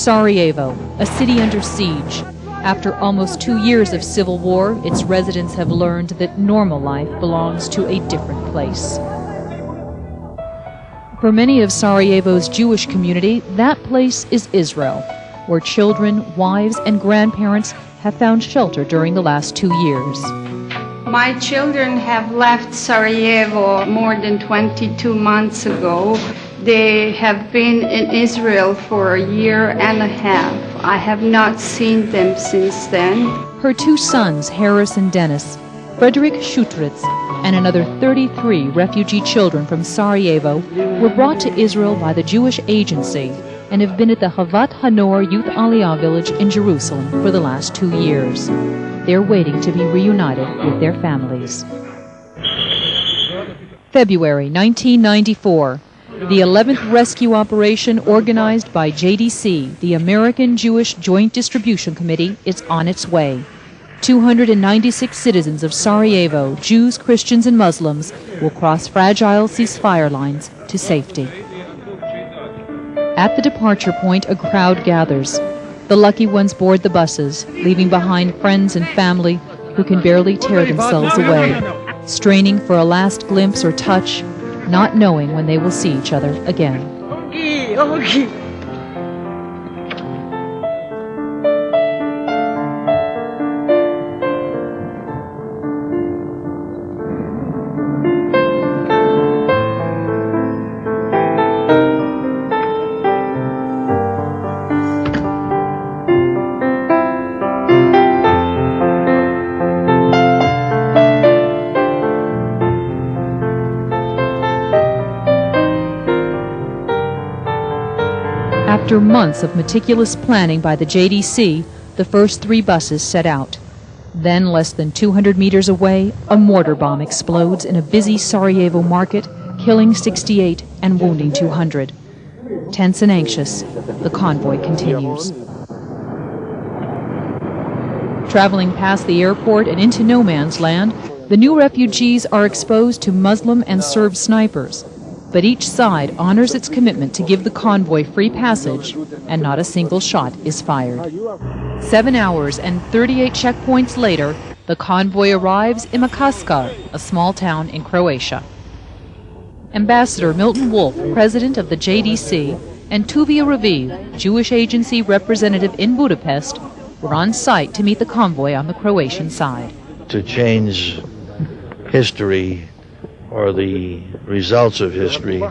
Sarajevo, a city under siege. After almost 2 years of civil war, its residents have learned that normal life belongs to a different place. For many of Sarajevo's Jewish community, that place is Israel, where children, wives, and grandparents have found shelter during the last 2 years. My children have left Sarajevo more than 22 months ago. They have been in Israel for a year and a half. I have not seen them since then. Her 2 sons, Harris and Dennis, Frederick Schutritz, and another 33 refugee children from Sarajevo were brought to Israel by the Jewish Agency and have been at the Havat Hanor Youth Village in Jerusalem for the last 2 years. They're waiting to be reunited with their families. February 1994. The 11th rescue operation organized by JDC, the American Jewish Joint Distribution Committee, is on its way. 296 citizens of Sarajevo, Jews, Christians, and Muslims, will cross fragile ceasefire lines to safety. At the departure point, a crowd gathers. The lucky ones board the buses, leaving behind friends and family who can barely tear themselves away, straining for a last glimpse or touch, not knowing when they will see each other again. After months of meticulous planning by the JDC, the first 3 buses set out. Then, less than 200 meters away, a mortar bomb explodes in a busy Sarajevo market, killing 68 and wounding 200. Tense and anxious, the convoy continues. Traveling past the airport and into no man's land, the new refugees are exposed to Muslim and Serb snipers. But each side honors its commitment to give the convoy free passage, and not a single shot is fired. 7 hours and 38 checkpoints later, the convoy arrives in Casa, a small town in Croatia. Ambassador Milton Wolf, president of the JDC, and Tuvia Raviv, Jewish Agency representative in Budapest, were on site to meet the convoy on the Croatian side. To change history or the results of history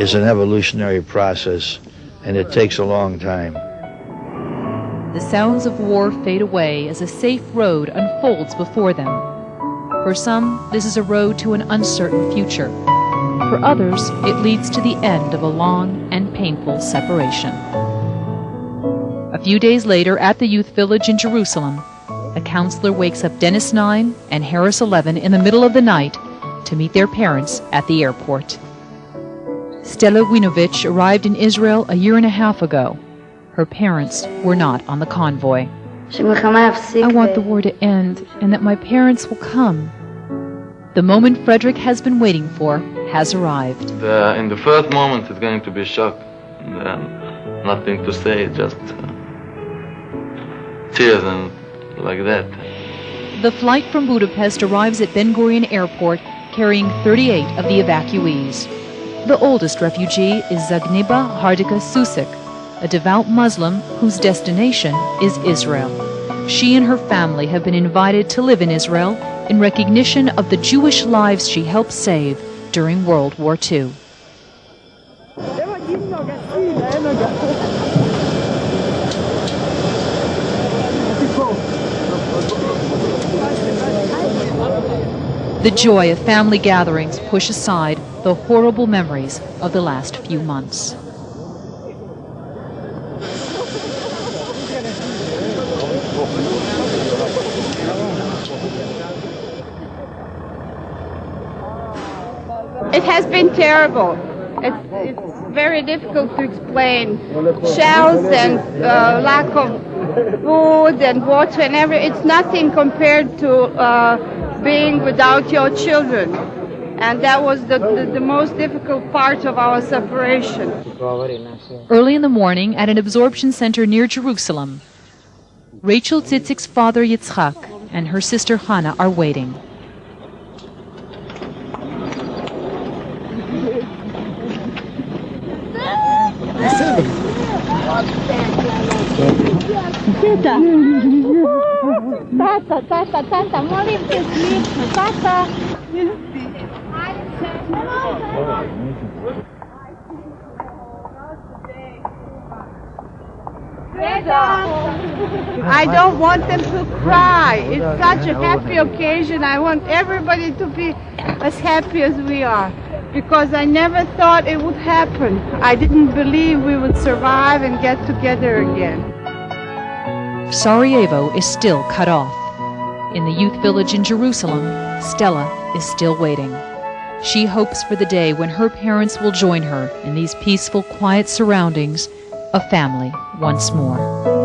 is an evolutionary process, and it takes a long time. The sounds of war fade away as a safe road unfolds before them. For some, this is a road to an uncertain future. For others, it leads to the end of a long and painful separation. A few days later, at the Youth Village in Jerusalem, a counselor wakes up Dennis 9 and Harris 11 in the middle of the night to meet their parents at the airport. Stella Winovich arrived in Israel a year and a half ago. Her parents were not on the convoy. I want the war to end and that my parents will come. The moment Frederick has been waiting for has arrived. In the first moment it's going to be shock. And, nothing to say, just tears and like that. The flight from Budapest arrives at Ben Gurion Airport carrying 38 of the evacuees. The oldest refugee is Zagniba Hardika Susik, a devout Muslim whose destination is Israel. She and her family have been invited to live in Israel in recognition of the Jewish lives she helped save during World War II. The joy of family gatherings push aside the horrible memories of the last few months. It has been terrible. It's very difficult to explain. Shells and lack of food and water and it's nothing compared to being without your children. And that was the most difficult part of our separation. Early in the morning, at an absorption center near Jerusalem, Rachel Tzitzik father Yitzchak and her sister Hannah are waiting. I don't want them to cry. It's such a happy occasion. I want everybody to be as happy as we are, because I never thought it would happen. I didn't believe we would survive and get together again. Sarajevo is still cut off. In the youth village in Jerusalem, Stella is still waiting. She hopes for the day when her parents will join her in these peaceful, quiet surroundings, a family once more.